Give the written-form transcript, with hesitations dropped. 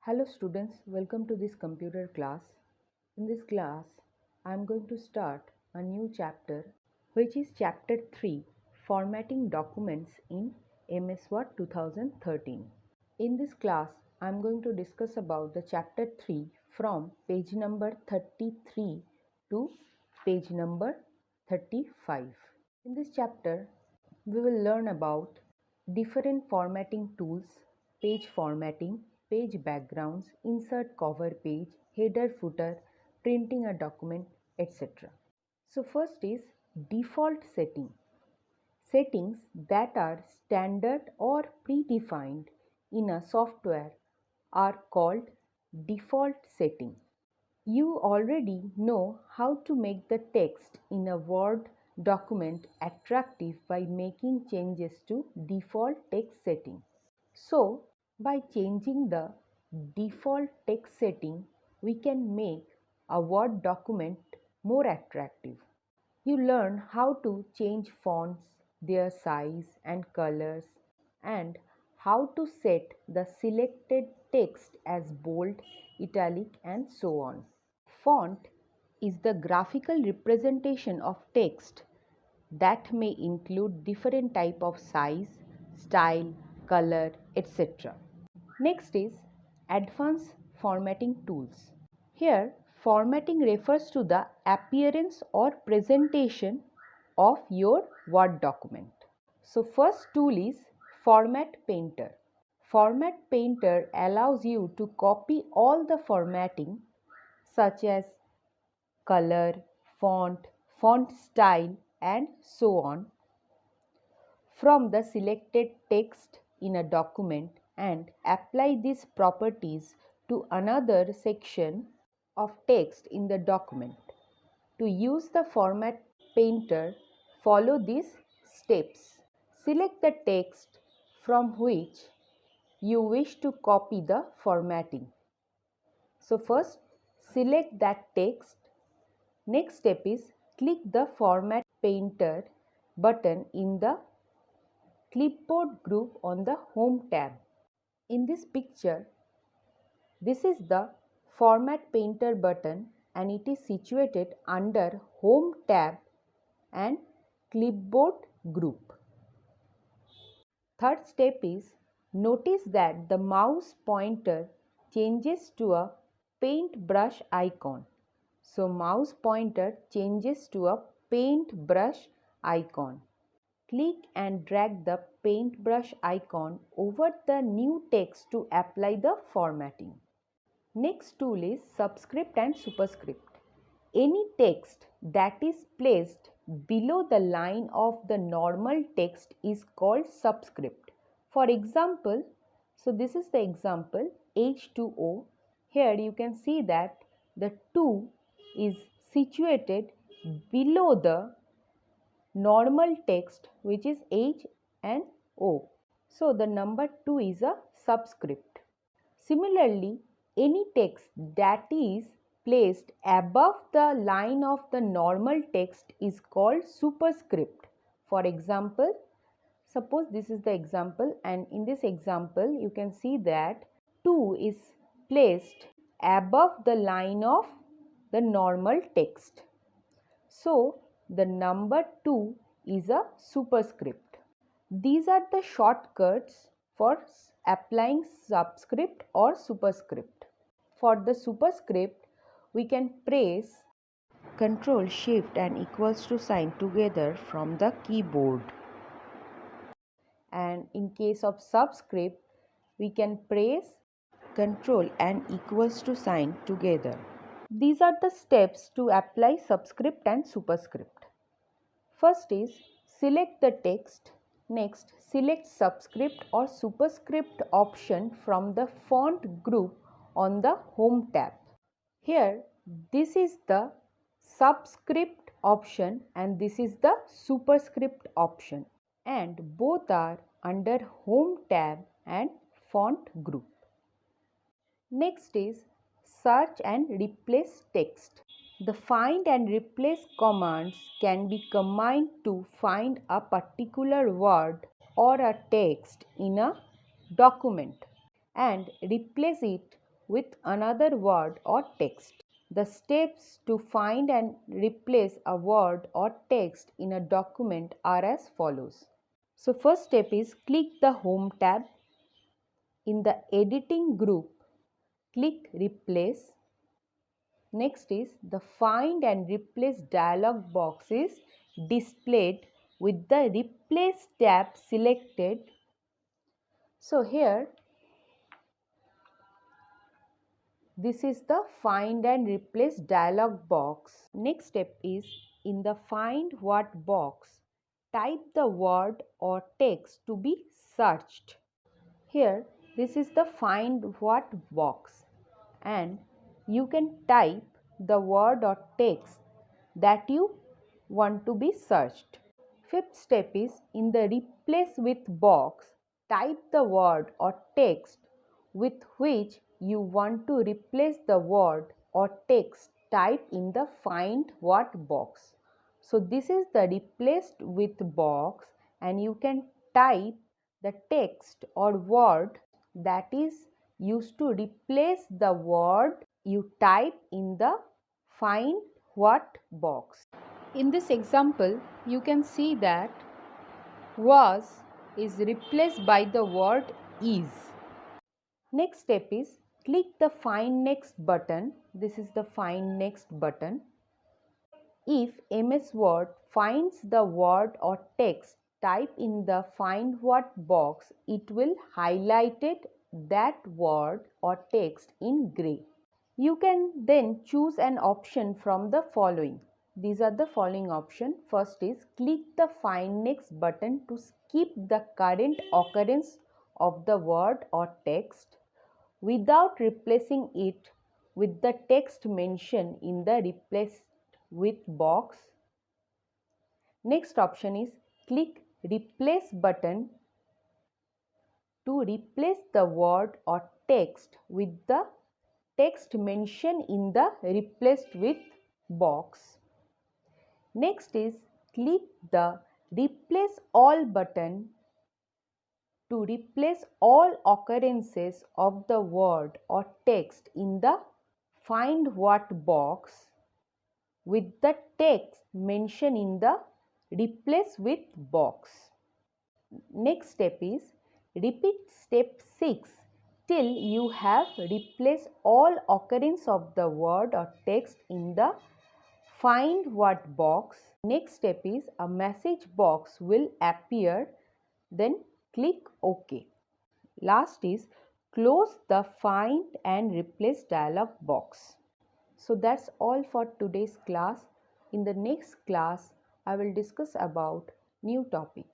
Hello students, welcome to this computer class. In this class, I am going to start a new chapter which is chapter 3, Formatting Documents in MS Word 2013. In this class, I am going to discuss about the chapter 3 from page number 33 to page number 35. In this chapter, we will learn about different formatting tools, page formatting, page backgrounds, insert cover page, header footer, printing a document, etc. So first is default setting. Settings that are standard or predefined in a software are called default setting. You already know how to make the text in a Word document attractive by making changes to default text setting. So, by changing the default text setting, we can make a Word document more attractive. You learn how to change fonts, their size and colors, and how to set the selected text as bold, italic, and so on. Font is the graphical representation of text that may include different type of size, style, color, etc. Next is advanced formatting tools. Here, formatting refers to the appearance or presentation of your Word document. So, first tool is Format Painter. Format Painter allows you to copy all the formatting such as color, font style, and so on from the selected text in a document and apply these properties to another section of text in the document. To use the Format Painter, follow these steps. Select the text from which you wish to copy the formatting. So first, select that text. Next step is click the Format Painter button in the clipboard group on the Home tab. In this picture, this is the Format Painter button and it is situated under Home tab and Clipboard group. Third step is notice that the mouse pointer changes to a paintbrush icon. So mouse pointer changes to a paintbrush icon. Click and drag the paintbrush icon over the new text to apply the formatting. Next tool is subscript and superscript. Any text that is placed below the line of the normal text is called subscript. For example, so this is the example H2O. Here you can see that the 2 is situated below the normal text which is H and O. So the number 2 is a subscript. Similarly, any text that is placed above the line of the normal text is called superscript. For example, suppose this is the example and in this example you can see that 2 is placed above the line of the normal text. So, the number 2 is a superscript. These are the shortcuts for applying subscript or superscript. For the superscript, we can press Ctrl Shift and equals to sign together from the keyboard. And in case of subscript, we can press Ctrl and equals to sign together. These are the steps to apply subscript and superscript. First is select the text. Next, select subscript or superscript option from the font group on the Home tab. Here, this is the subscript option and this is the superscript option, and both are under Home tab and font group. Next is search and replace text. The find and replace commands can be combined to find a particular word or a text in a document and replace it with another word or text. The steps to find and replace a word or text in a document are as follows. So first step is click the Home tab. In the editing group, click Replace. Next is the Find and Replace dialog box is displayed with the Replace tab selected. So here this is the Find and Replace dialog box. Next step is in the Find What box, type the word or text to be searched. Here this is the Find What box and you can type the word or text that you want to be searched. Fifth step is in the Replace with box, type the word or text with which you want to replace the word or text type in the Find What box. So this is the Replaced with box and you can type the text or word that is used to replace the word you type in the Find What box. In this example, you can see that was is replaced by the word is. Next step is click the Find Next button. This is the Find Next button. If MS Word finds the word or text type in the Find What box, it will highlight that word or text in grey. You can then choose an option from the following. These are the following options. First is click the Find Next button to skip the current occurrence of the word or text without replacing it with the text mentioned in the Replaced with box. Next option is click Replace button to replace the word or text with the text mentioned in the Replaced with box. Next is click the Replace All button to replace all occurrences of the word or text in the Find What box with the text mentioned in the Replace with box. Next step is repeat step 6 till you have replaced all occurrence of the word or text in the Find What box. Next step is a message box will appear, then click OK. Last is close the Find and Replace dialog box. So that's all for today's class. In the next class, I will discuss about new topic.